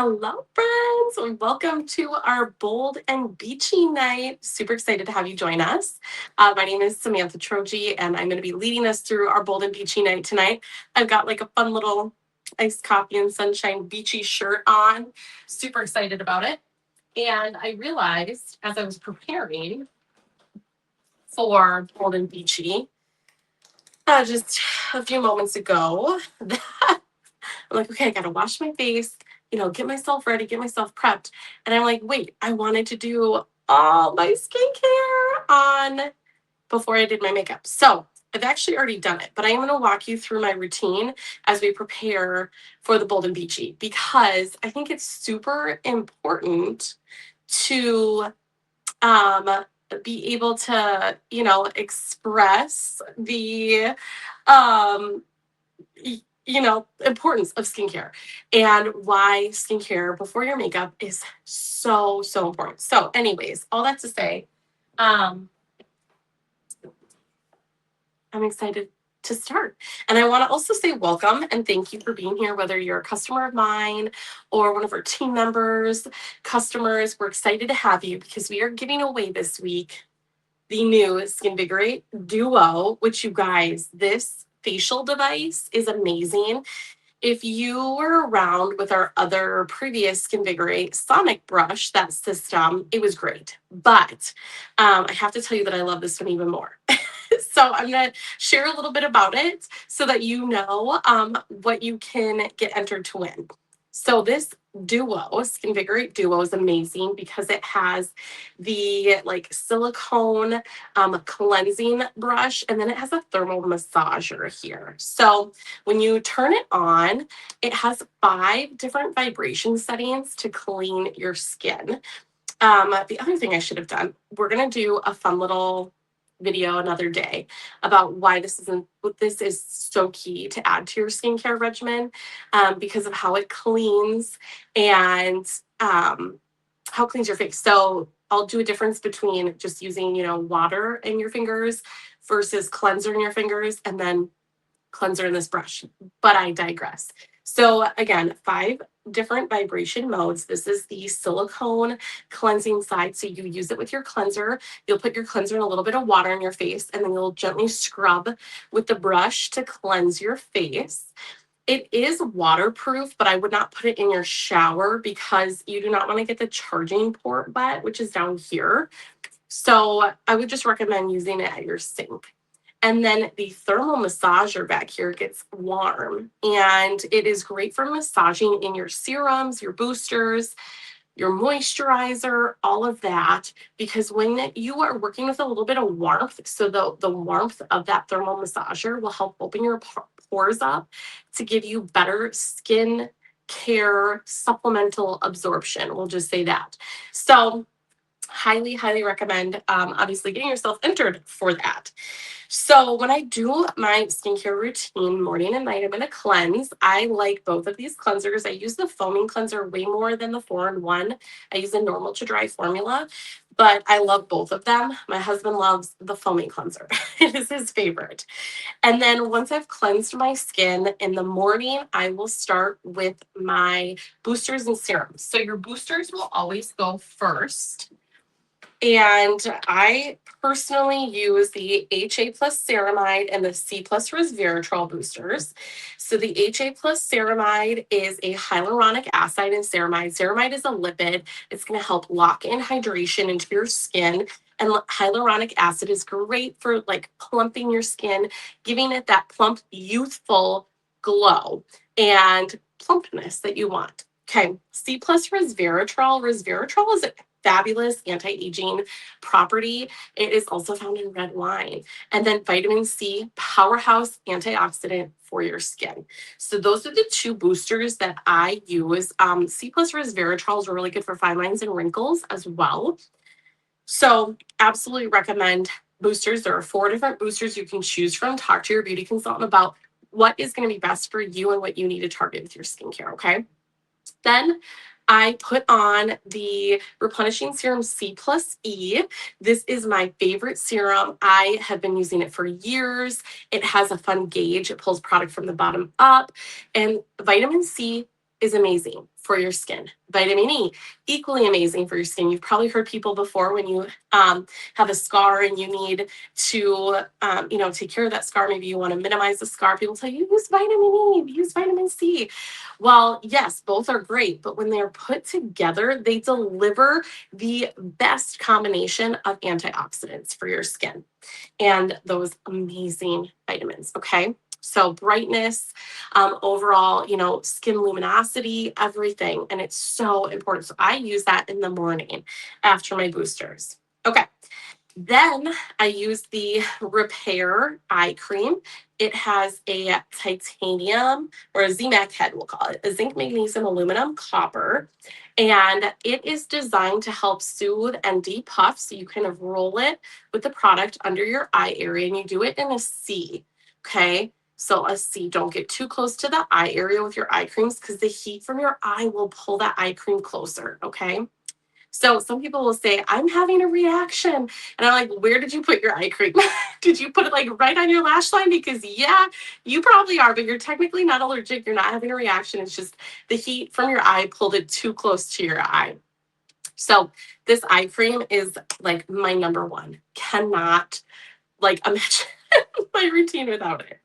Hello, friends, and welcome to our Bold and Beachy night. Super excited to have you join us. My name is Samantha Troji, and I'm going to be leading us through our Bold and Beachy night tonight. I've got like a fun little iced coffee and sunshine beachy shirt on. Super excited about it. And I realized as I was preparing for Bold and Beachy, just a few moments ago, that I'm like, okay, I gotta wash my face, get myself ready, get myself prepped. And I'm like, wait, I wanted to do all my skincare on before I did my makeup. So I've actually already done it, but I am gonna walk you through my routine as we prepare for the Bold and Beachy because I think it's super important to um be able to, express the um importance of skincare and why skincare before your makeup is so, so important. So, anyways, all that to say, um, I'm excited to start. And I want to also say welcome and thank you for being here, whether you're a customer of mine or one of our team members, customers. We're excited to have you because we are giving away this week the new Skinvigorate Duo, which you guys, this facial device is amazing. If you were around with our other previous Skinvigorate Sonic Brush, that system, it was great. But I have to tell you that I love this one even more. So I'm going to share a little bit about it so that you know what you can get entered to win. So this Duo, Skinvigorate Duo, is amazing because it has the like silicone cleansing brush, and then it has a thermal massager here. So when you turn it on, it has 5 different vibration settings to clean your skin. The other thing I should have done, we're going to do a fun little video another day about why this is so key to add to your skincare regimen because of how it cleans and how it cleans your face. So I'll do a difference between just using, water in your fingers versus cleanser in your fingers and then cleanser in this brush, but I digress. So again, 5 different vibration modes. This is the silicone cleansing side. So you use it with your cleanser. You'll put your cleanser in a little bit of water in your face, and then you'll gently scrub with the brush to cleanse your face. It is waterproof, but I would not put it in your shower because you do not want to get the charging port wet, which is down here. So I would just recommend using it at your sink. And then the thermal massager back here gets warm, and it is great for massaging in your serums, your boosters, your moisturizer, all of that, because when you are working with a little bit of warmth, so the warmth of that thermal massager will help open your pores up to give you better skin care supplemental absorption. We'll just say that. So highly, highly recommend obviously getting yourself entered for that. So when I do my skincare routine morning and night, I'm going to cleanse. I like both of these cleansers. I use the foaming cleanser way more than the 4-in-1. I use a normal to dry formula, but I love both of them. My husband loves the foaming cleanser. It is his favorite. And then once I've cleansed my skin in the morning, I will start with my boosters and serums. So your boosters will always go first. And I personally use the HA plus ceramide and the C plus resveratrol boosters. So the HA plus ceramide is a hyaluronic acid and ceramide. Ceramide is a lipid. It's going to help lock in hydration into your skin. And hyaluronic acid is great for like plumping your skin, giving it that plump, youthful glow and plumpness that you want. Okay, C plus resveratrol. Resveratrol is a fabulous anti-aging property. It is also found in red wine. And then vitamin C, powerhouse antioxidant for your skin. So those are the 2 boosters that I use. C plus resveratrol is really good for fine lines and wrinkles as well. So absolutely recommend boosters. There are 4 different boosters you can choose from. Talk to your beauty consultant about what is going to be best for you and what you need to target with your skincare, okay? Then I put on the Replenishing Serum C plus E. This is my favorite serum. I have been using it for years. It has a fun gauge. It pulls product from the bottom up. And vitamin C is amazing for your skin. Vitamin E, equally amazing for your skin. You've probably heard people before when you have a scar and you need to, take care of that scar. Maybe you want to minimize the scar. People tell you use vitamin E, use vitamin C. Well, yes, both are great, but when they're put together, they deliver the best combination of antioxidants for your skin and those amazing vitamins. Okay. So brightness, overall, skin luminosity, everything. And it's so important. So I use that in the morning after my boosters. Okay. Then I use the Repair Eye Cream. It has a titanium or a ZMAC head, we'll call it, a zinc, magnesium, aluminum, copper. And it is designed to help soothe and depuff. So you kind of roll it with the product under your eye area and you do it in a C. Okay. So a C, don't get too close to the eye area with your eye creams because the heat from your eye will pull that eye cream closer. Okay. So some people will say, I'm having a reaction. And I'm like, where did you put your eye cream? Did you put it like right on your lash line? Because yeah, you probably are, but you're technically not allergic. You're not having a reaction. It's just the heat from your eye pulled it too close to your eye. So this eye cream is like my number one. Cannot imagine my routine without it.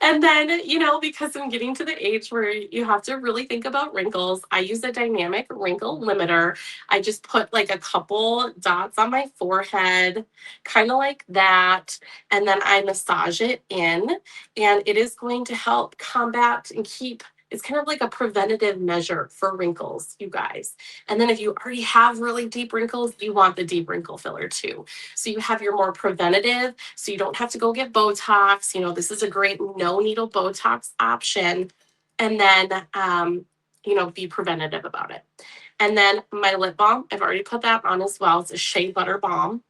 And then, because I'm getting to the age where you have to really think about wrinkles, I use a dynamic wrinkle limiter. I just put like a couple dots on my forehead, kind of like that. And then I massage it in, and it is going to help combat and keep. It's kind of like a preventative measure for wrinkles, you guys. And then if you already have really deep wrinkles, you want the deep wrinkle filler too. So you have your more preventative, so you don't have to go get Botox. This is a great no needle Botox option. And then, be preventative about it. And then my lip balm, I've already put that on as well. It's a Shea Butter Balm.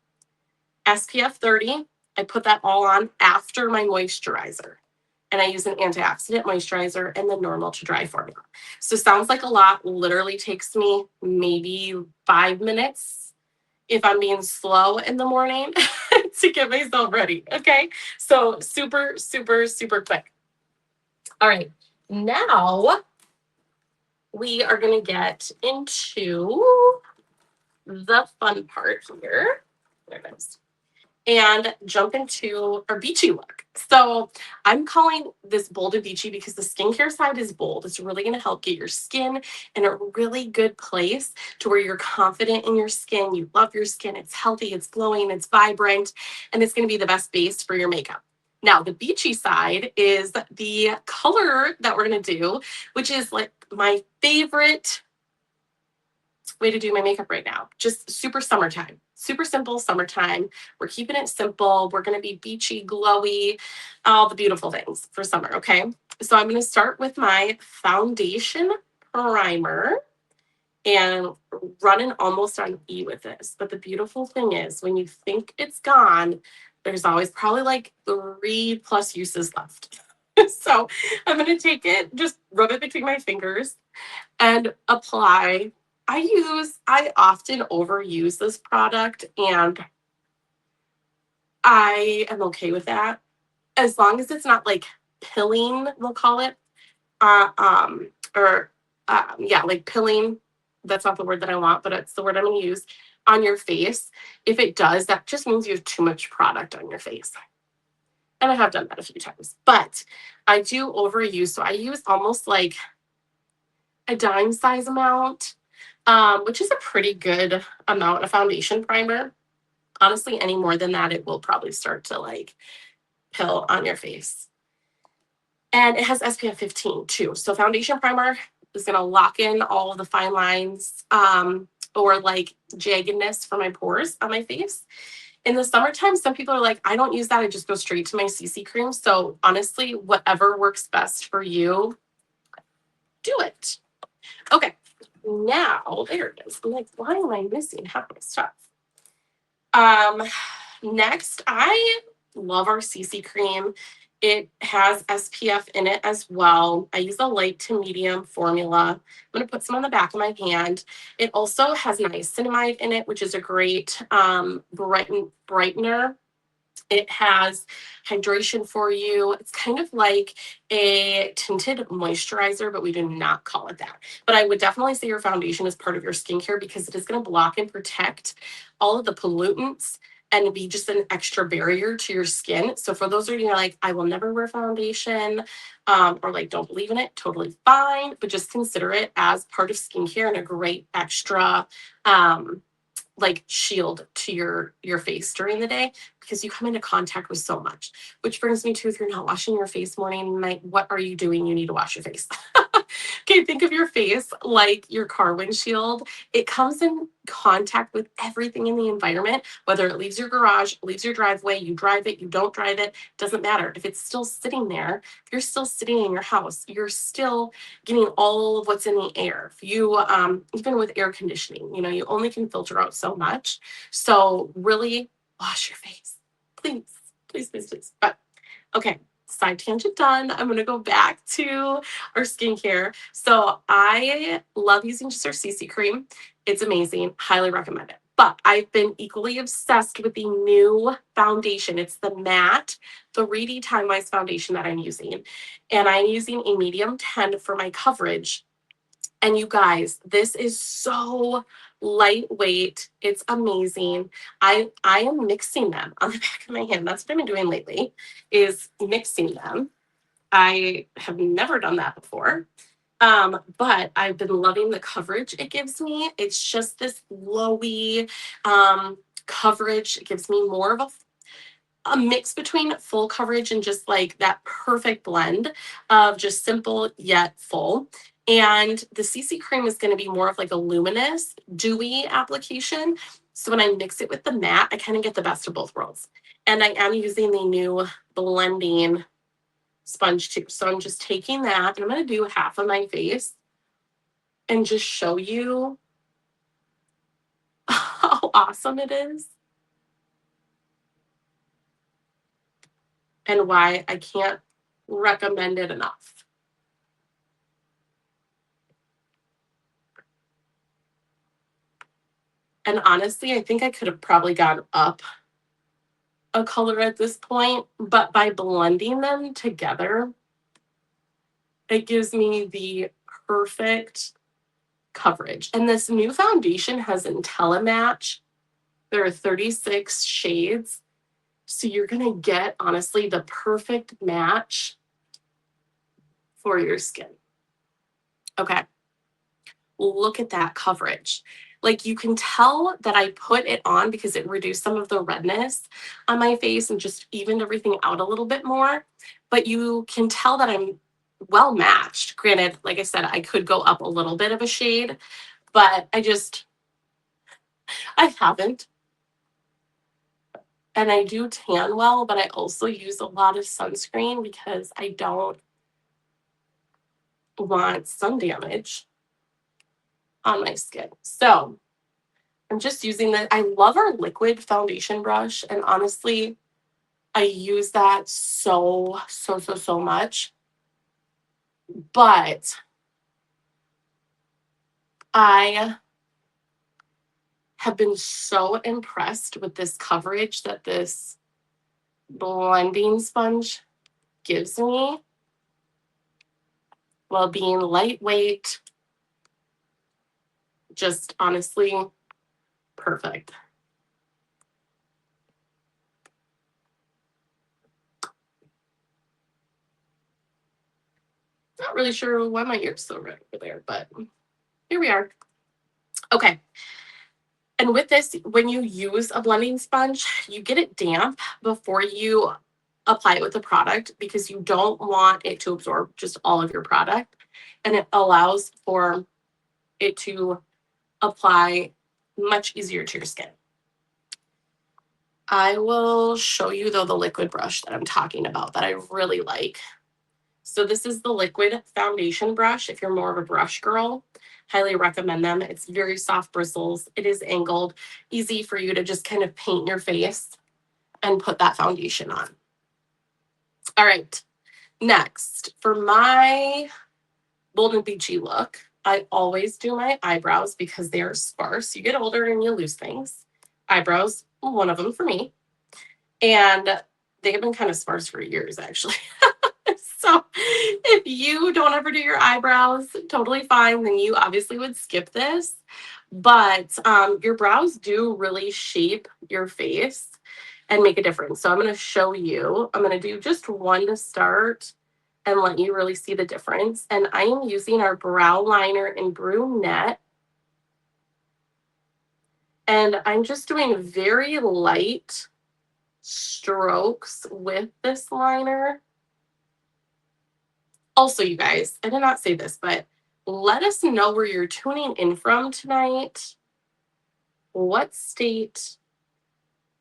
SPF 30, I put that all on after my moisturizer. And I use an antioxidant moisturizer and the normal to dry formula. So sounds like a lot, literally takes me maybe 5 minutes if I'm being slow in the morning to get myself ready. Okay. So super, super, super quick. All right. Now we are going to get into the fun part here. There it is. And jump into our beachy look. So I'm calling this bold and beachy because the skincare side is bold. It's really going to help get your skin in a really good place to where you're confident in your skin. You love your skin. It's healthy, it's glowing, it's vibrant, and it's going to be the best base for your makeup. Now, the beachy side is the color that we're going to do, which is like my favorite way to do my makeup right now. Just super summertime, super simple summertime. We're keeping it simple. We're going to be beachy, glowy, all the beautiful things for summer. Okay. So I'm going to start with my foundation primer and running almost on E with this. But the beautiful thing is when you think it's gone, there's always probably like 3+ uses left. So I'm going to take it, just rub it between my fingers and apply. I often overuse this product and I am okay with that as long as it's not like pilling, we'll call it, like pilling. That's not the word that I want, but it's the word I'm going to use on your face. If it does, that just means you have too much product on your face. And I have done that a few times, but I do overuse. So I use almost like a dime size amount, which is a pretty good amount of foundation primer. Honestly, any more than that, it will probably start to like pill on your face. And it has SPF 15 too. So foundation primer is going to lock in all of the fine lines or like jaggedness for my pores on my face. In the summertime, some people are like, I don't use that. I just go straight to my CC cream. So honestly, whatever works best for you, do it. Okay. Now, there it is. I'm like, why am I missing half my stuff? Next, I love our CC cream. It has SPF in it as well. I use a light to medium formula. I'm going to put some on the back of my hand. It also has niacinamide in it, which is a great brightener. It has hydration for you. It's kind of like a tinted moisturizer, but we do not call it that. But I would definitely say your foundation is part of your skincare because it is going to block and protect all of the pollutants and be just an extra barrier to your skin. So for those of you who are like, I will never wear foundation, or like don't believe in it, totally fine. But just consider it as part of skincare and a great extra like shield to your face during the day because you come into contact with so much. Which brings me to, if you're not washing your face morning and night, what are you doing? You need to wash your face. Okay, think of your face like your car windshield. It comes in contact with everything in the environment, whether it leaves your garage, leaves your driveway, you drive it, you don't drive it, doesn't matter. If it's still sitting there, if you're still sitting in your house, you're still getting all of what's in the air. If you, even with air conditioning, you only can filter out so much. So really wash your face, please, please, please, please. But okay, side tangent done. I'm going to go back to our skincare. So I love using just our CC cream. It's amazing. Highly recommend it. But I've been equally obsessed with the new foundation. It's the matte 3D Time Wise foundation that I'm using. And I'm using a medium 10 for my coverage. And you guys, this is so lightweight. It's amazing. I am mixing them on the back of my hand. That's what I've been doing lately, is mixing them. I have never done that before. But I've been loving the coverage it gives me. It's just this glowy coverage. It gives me more of a mix between full coverage and just like that perfect blend of just simple yet full. And the CC cream is going to be more of like a luminous, dewy application. So when I mix it with the matte, I kind of get the best of both worlds. And I am using the new blending sponge too. So I'm just taking that and I'm going to do half of my face and just show you how awesome it is and why I can't recommend it enough. And honestly, I think I could have probably gone up a color at this point, but by blending them together, it gives me the perfect coverage. And this new foundation has IntelliMatch. There are 36 shades. So you're going to get, honestly, the perfect match for your skin. Okay. Look at that coverage. Like you can tell that I put it on because it reduced some of the redness on my face and just evened everything out a little bit more. But you can tell that I'm well matched. Granted, like I said, I could go up a little bit of a shade, but I haven't. And I do tan well, but I also use a lot of sunscreen because I don't want sun damage on my skin. So I'm just using that. I love our liquid foundation brush. And honestly, I use that so, so, so, so much. But I have been so impressed with this coverage that this blending sponge gives me while being lightweight. Just honestly perfect. Not really sure why my ear's so red over there, but here we are. Okay. And with this, when you use a blending sponge, you get it damp before you apply it with the product because you don't want it to absorb just all of your product. And it allows for it to apply much easier to your skin. I will show you, though, the liquid brush that I'm talking about that I really like. So this is the liquid foundation brush. If you're more of a brush girl, highly recommend them. It's very soft bristles. It is angled, easy for you to just kind of paint your face and put that foundation on. All right, next, for my bold and beachy look, I always do my eyebrows because they are sparse. You get older and you lose things. Eyebrows, one of them for me. And they have been kind of sparse for years, actually. So if you don't ever do your eyebrows, totally fine. Then you obviously would skip this. But your brows do really shape your face and make a difference. So I'm going to show you. I'm going to do just one to start and let you really see the difference. And I am using our brow liner in brunette. And I'm just doing very light strokes with this liner. Also, you guys, I did not say this, but let us know where you're tuning in from tonight. What state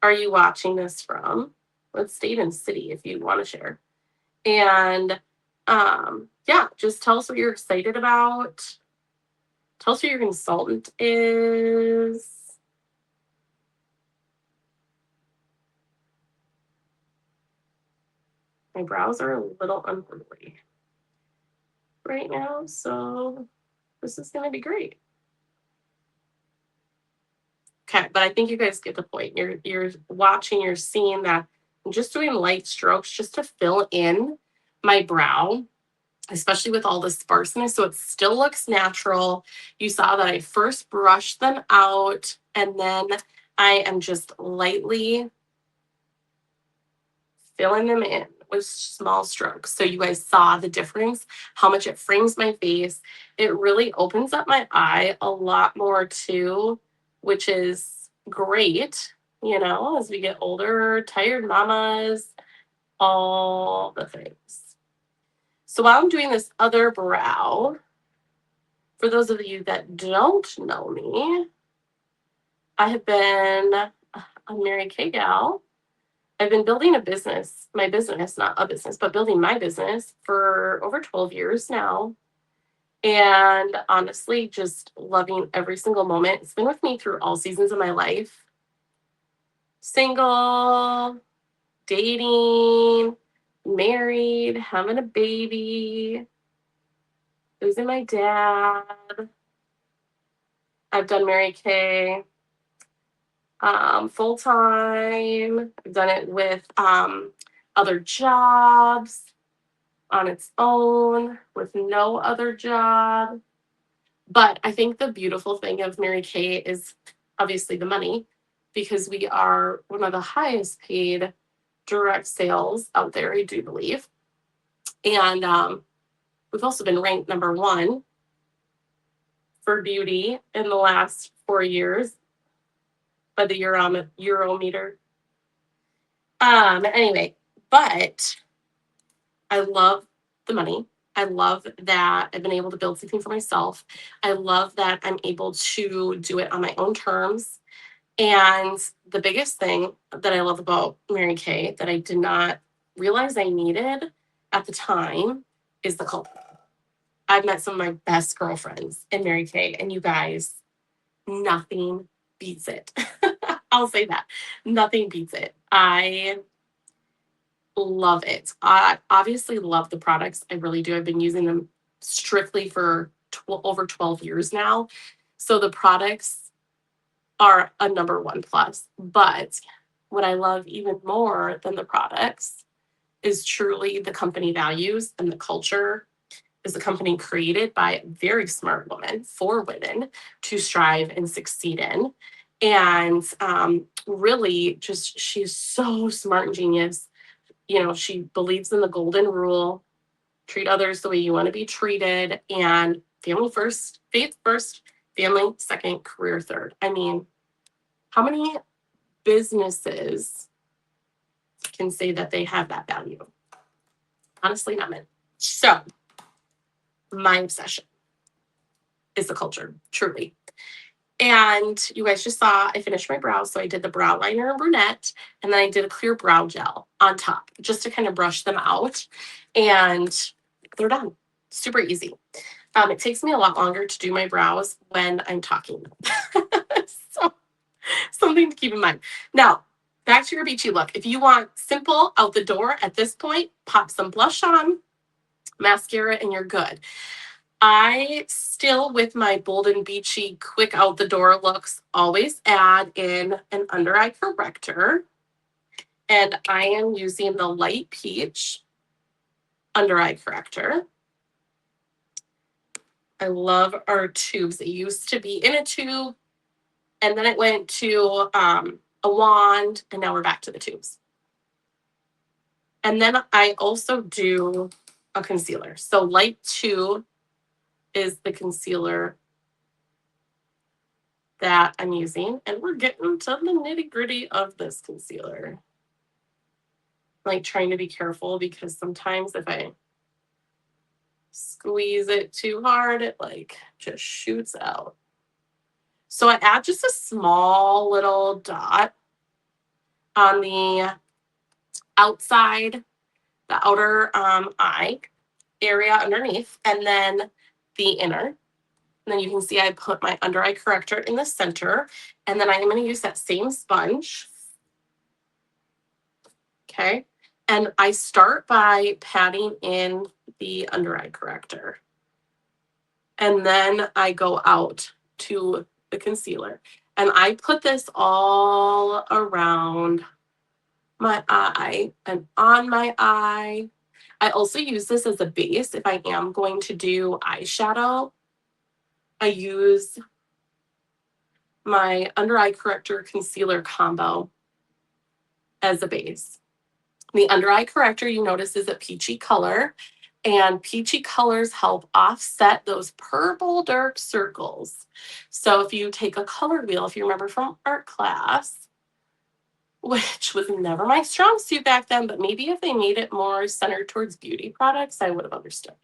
are you watching this from? What state and city, if you want to share? And yeah, just tell us what you're excited about. Tell us who your consultant is. My brows are a little unruly right now, so this is going to be great. Okay, but I think you guys get the point. You're watching, you're seeing that I'm just doing light strokes just to fill in my brow, especially with all the sparseness, so it still looks natural. You saw that I first brushed them out, and then I am just lightly filling them in with small strokes. So you guys saw the difference, how much it frames my face. It really opens up my eye a lot more too, which is great, as we get older, tired mamas, all the things. So while I'm doing this other brow, for those of you that don't know me, I have been a Mary Kay gal. I've been building my business, not a business, but building my business for over 12 years now. And honestly, just loving every single moment. It's been with me through all seasons of my life. Single, dating, married, having a baby, losing my dad. I've done Mary Kay full time. I've done it with other jobs, on its own, with no other job. But I think the beautiful thing of Mary Kay is obviously the money, because we are one of the highest paid direct sales out there, I do believe. And we've also been ranked #1 for beauty in the last 4 years by the Eurometer. Anyway, but I love the money. I love that I've been able to build something for myself. I love that I'm able to do it on my own terms. And the biggest thing that I love about Mary Kay that I did not realize I needed at the time is the culture. I've met some of my best girlfriends in Mary Kay, and you guys, nothing beats it. I'll say that. Nothing beats it. I love it. I obviously love the products. I really do. I've been using them strictly for over 12 years now. So the products are a #1 plus. But what I love even more than the products is truly the company values and the culture. Is a company created by a very smart woman for women to strive and succeed in. And really, just she's so smart and genius. She believes in the golden rule: treat others the way you want to be treated, and family first, faith first, family second, career third. I mean, how many businesses can say that they have that value? Honestly, not many. So, my obsession is the culture, truly. And you guys just saw I finished my brows. So I did the brow liner and brunette, and then I did a clear brow gel on top just to kind of brush them out. And they're done. Super easy. It takes me a lot longer to do my brows when I'm talking. So something to keep in mind. Now, back to your beachy look. If you want simple out the door at this point, pop some blush on, mascara, and you're good. I still, with my bold and beachy quick out the door looks, always add in an under eye corrector. And I am using the Light Peach Under Eye Corrector. I love our tubes. It used to be in a tube, and then it went to a wand, and now we're back to the tubes. And then I also do a concealer. So Light 2 is the concealer that I'm using, and we're getting to the nitty-gritty of this concealer. Like trying to be careful because sometimes if I squeeze it too hard, it like just shoots out. So I add just a small little dot on the outside, the outer eye area underneath, and then the inner. And then you can see I put my under eye corrector in the center, and then I'm going to use that same sponge. Okay. And I start by patting in the under eye corrector. And then I go out to the concealer. And I put this all around my eye and on my eye. I also use this as a base if I am going to do eyeshadow. I use my under eye corrector concealer combo as a base. The under eye corrector, you notice, is a peachy color, and peachy colors help offset those purple dark circles. So if you take a color wheel, if you remember from art class, which was never my strong suit back then, but maybe if they made it more centered towards beauty products, I would have understood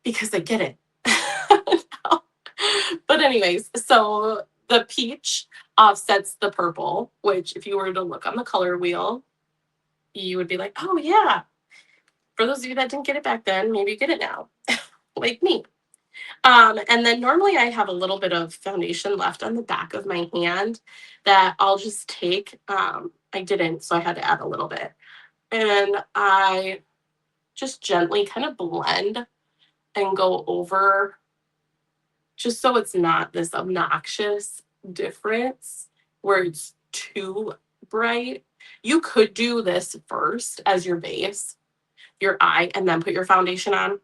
because I get it. No. But anyways, so the peach offsets the purple, which if you were to look on the color wheel, you would be like, oh yeah. For those of you that didn't get it back then, maybe you get it now, like me. And then normally I have a little bit of foundation left on the back of my hand that I'll just take. I didn't, so I had to add a little bit. And I just gently kind of blend and go over just so it's not this obnoxious difference where it's too bright. You could do this first as your base, your eye, and then put your foundation on.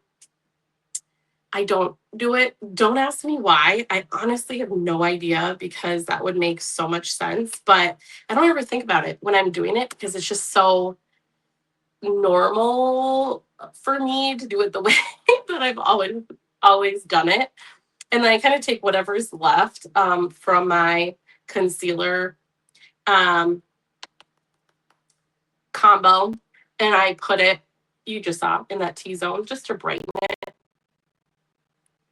I don't do it. Don't ask me why. I honestly have no idea because that would make so much sense, but I don't ever think about it when I'm doing it because it's just so normal for me to do it the way that I've always done it. And then I kind of take whatever's left from my concealer combo, and I put it, you just saw, in that T-zone just to brighten it.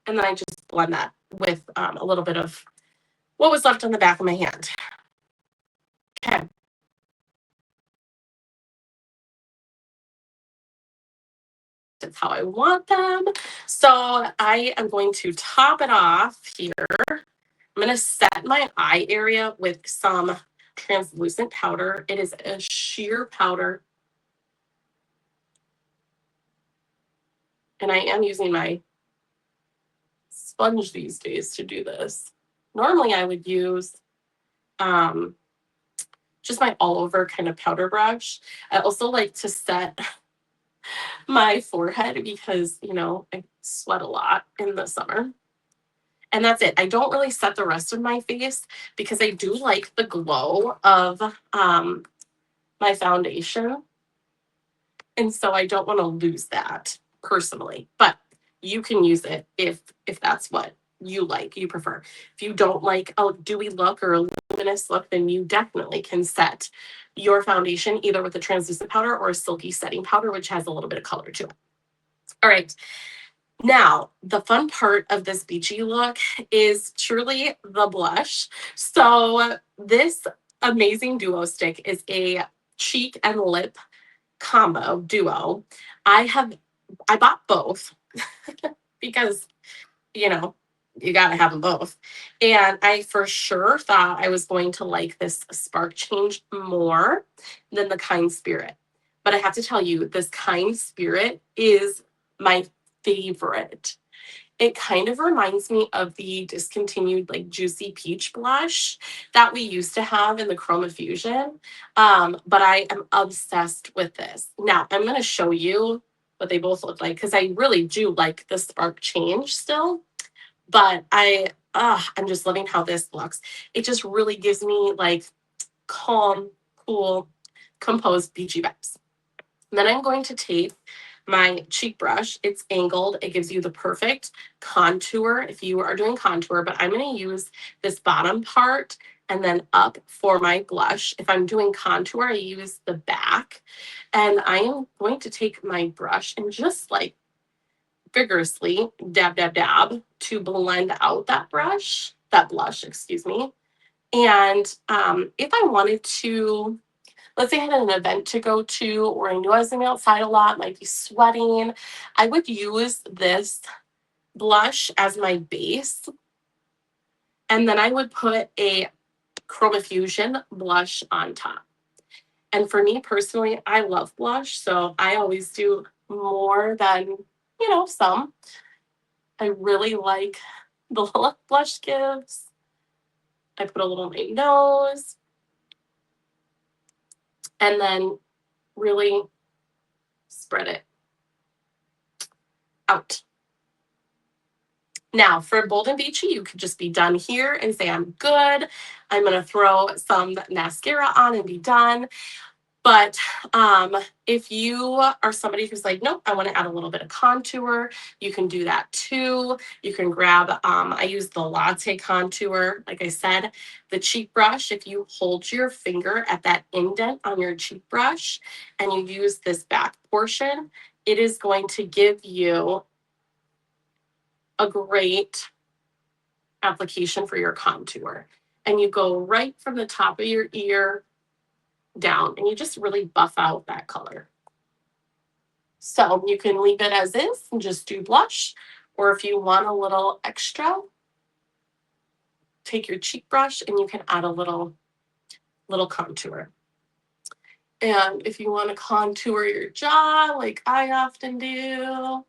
And then I just blend that with a little bit of what was left on the back of my hand. Okay. That's how I want them. So I am going to top it off here. I'm going to set my eye area with some translucent powder. It is a sheer powder. And I am using my sponge these days to do this. Normally I would use just my all over kind of powder brush. I also like to set my forehead because, you know, I sweat a lot in the summer. And that's it. I don't really set the rest of my face because I do like the glow of my foundation. And so I don't want to lose that personally. But you can use it if that's what you like, you prefer. If you don't like a dewy look or a luminous look, then you definitely can set your foundation either with a translucent powder or a silky setting powder, which has a little bit of color to it. All right. Now, the fun part of this beachy look is truly the blush. So this amazing duo stick is a cheek and lip combo duo. I bought both because, you know, you got to have them both. And I for sure thought I was going to like this Spark Change more than the Kind Spirit. But I have to tell you, this Kind Spirit is my favorite. It kind of reminds me of the discontinued like Juicy Peach blush that we used to have in the Chroma Fusion. But I am obsessed with this. Now I'm going to show you what they both look like because I really do like the Spark Change still. But I'm just loving how this looks. It just really gives me like calm, cool, composed beachy vibes. And then I'm going to take my cheek brush. It's angled. It gives you the perfect contour if you are doing contour, but I'm going to use this bottom part and then up for my blush. If I'm doing contour, I use the back. And I am going to take my brush and just like vigorously dab, dab, dab to blend out that blush, excuse me. And if I wanted to, let's say I had an event to go to, or I knew I was going to be outside a lot, might be sweating, I would use this blush as my base. And then I would put a Chroma Fusion blush on top. And for me personally, I love blush. So I always do more than, some. I really like the look blush gives. I put a little on my nose. And then really spread it out. Now, for Bold and Beachy, you could just be done here and say, I'm good. I'm going to throw some mascara on and be done. But if you are somebody who's like, nope, I want to add a little bit of contour, you can do that too. You can grab, I use the Latte contour. Like I said, the cheek brush, if you hold your finger at that indent on your cheek brush and you use this back portion, it is going to give you a great application for your contour. And you go right from the top of your ear down and you just really buff out that color. So you can leave it as is and just do blush, or if you want a little extra, take your cheek brush and you can add a little contour. And if you want to contour your jaw like I often do,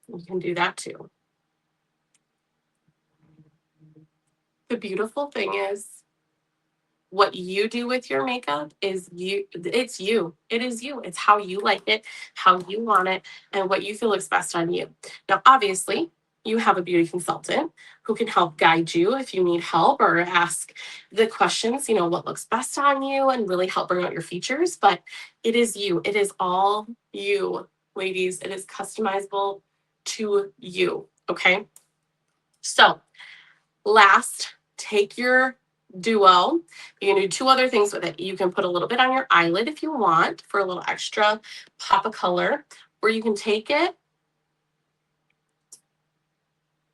you can do that too. The beautiful thing is what you do with your makeup is it's you. It is you. It's how you like it, how you want it, and what you feel looks best on you. Now, obviously, you have a beauty consultant who can help guide you if you need help or ask the questions, what looks best on you and really help bring out your features. But it is you. It is all you, ladies. It is customizable to you. Okay. So, last, take your duo. You can do two other things with it. You can put a little bit on your eyelid if you want for a little extra pop of color, or you can take it.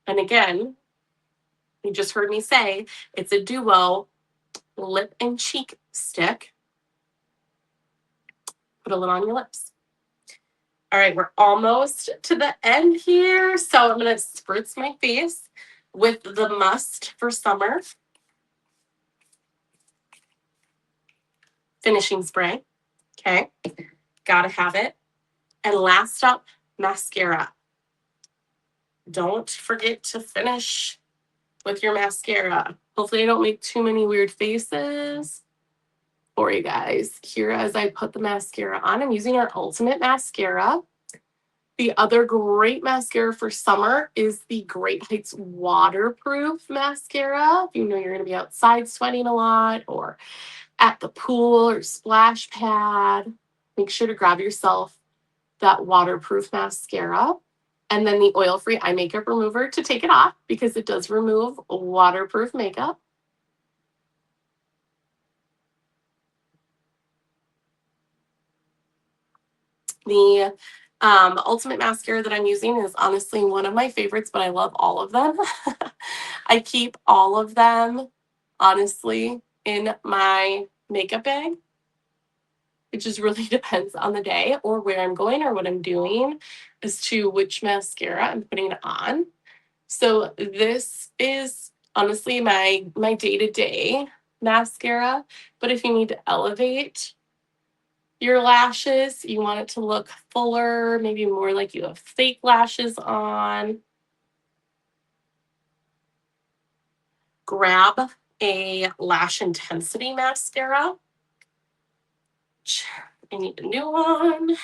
And again, you just heard me say it's a duo lip and cheek stick. Put a little on your lips. All right, we're almost to the end here. So I'm going to spritz my face with the Must for Summer finishing spray. Okay, gotta have it. And last up, mascara. Don't forget to finish with your mascara. Hopefully I don't make too many weird faces for you guys here as I put the mascara on. I'm using our Ultimate Mascara. The other great mascara for summer is the Great Heights Waterproof Mascara. If you know you're going to be outside sweating a lot or at the pool or splash pad, make sure to grab yourself that waterproof mascara. And then the oil-free eye makeup remover to take it off because it does remove waterproof makeup. The Ultimate Mascara that I'm using is honestly one of my favorites, but I love all of them. I keep all of them, honestly, in my makeup bag. It just really depends on the day or where I'm going or what I'm doing as to which mascara I'm putting on. So this is honestly my day-to-day mascara, but if you need to elevate your lashes. You want it to look fuller, maybe more like you have fake lashes on. Grab a lash intensity mascara. I need a new one.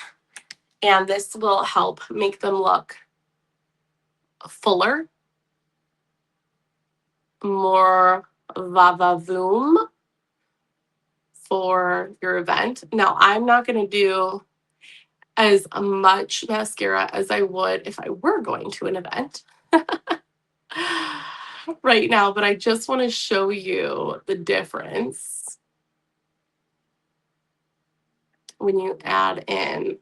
And this will help make them look fuller, more va-va-voom for your event. Now, I'm not going to do as much mascara as I would if I were going to an event right now, but I just want to show you the difference when you add in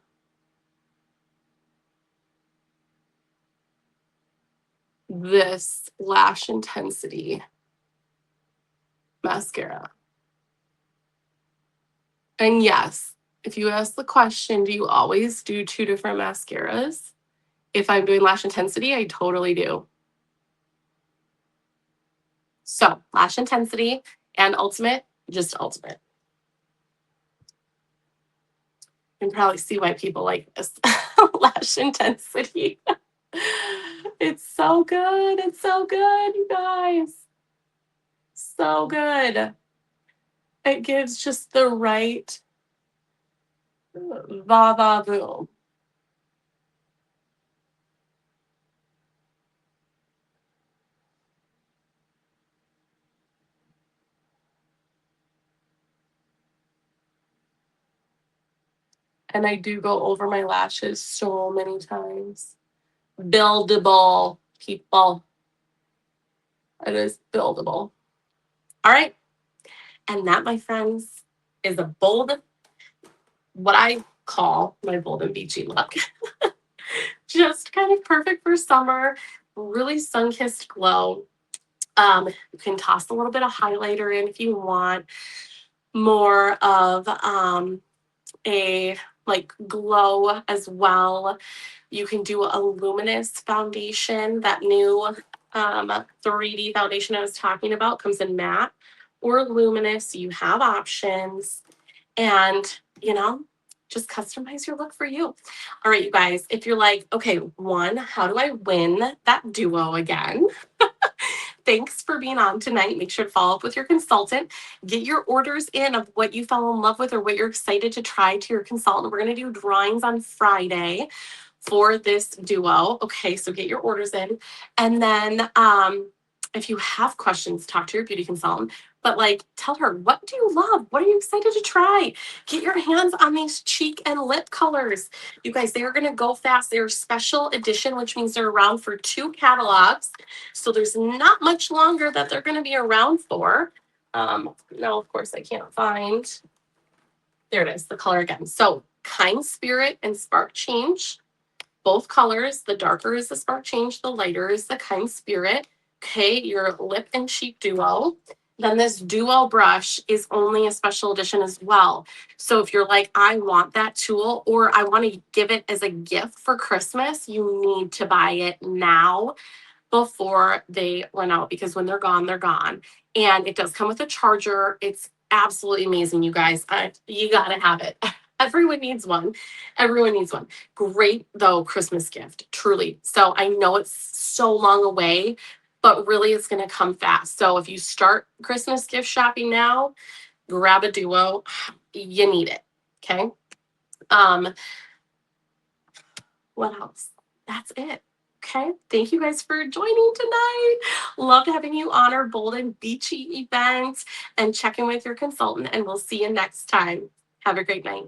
this lash intensity mascara. And yes, if you ask the question, do you always do 2 different mascaras? If I'm doing lash intensity, I totally do. So lash intensity and ultimate, just ultimate. You can probably see why people like this lash intensity. It's so good. It's so good, you guys. So good. It gives just the right va-va-voom. And I do go over my lashes so many times. Buildable, people. It is buildable. All right. And that, my friends, is a bold, what I call my bold and beachy look. Just kind of perfect for summer, really sun-kissed glow. You can toss a little bit of highlighter in if you want more of a like glow as well. You can do a luminous foundation. That new 3D foundation I was talking about comes in matte or luminous. You have options, and just customize your look for you. All right, you guys, if you're like, okay, one, how do I win that duo again? Thanks for being on tonight. Make sure to follow up with your consultant. Get your orders in of what you fell in love with or what you're excited to try to your consultant. We're going to do drawings on Friday for this duo. Okay, so get your orders in. And then if you have questions, talk to your beauty consultant. But like, tell her, what do you love? What are you excited to try? Get your hands on these cheek and lip colors. You guys, they are going to go fast. They're special edition, which means they're around for 2 catalogs. So there's not much longer that they're going to be around for. Now, of course, I can't find. There it is, the color again. So Kind Spirit and Spark Change, both colors. The darker is the Spark Change, the lighter is the Kind Spirit. Okay, your lip and cheek duo. Then this duo brush is only a special edition as well. So if you're like, I want that tool or I want to give it as a gift for Christmas, you need to buy it now before they run out, because when they're gone, they're gone. And it does come with a charger. It's absolutely amazing, you guys. You got to have it. Everyone needs one. Everyone needs one. Great, though, Christmas gift, truly. So I know it's so long away, but really it's going to come fast. So if you start Christmas gift shopping now, grab a duo. You need it. Okay. What else? That's it. Okay. Thank you guys for joining tonight. Loved having you on our Bold and Beachy event, and check in with your consultant, and we'll see you next time. Have a great night.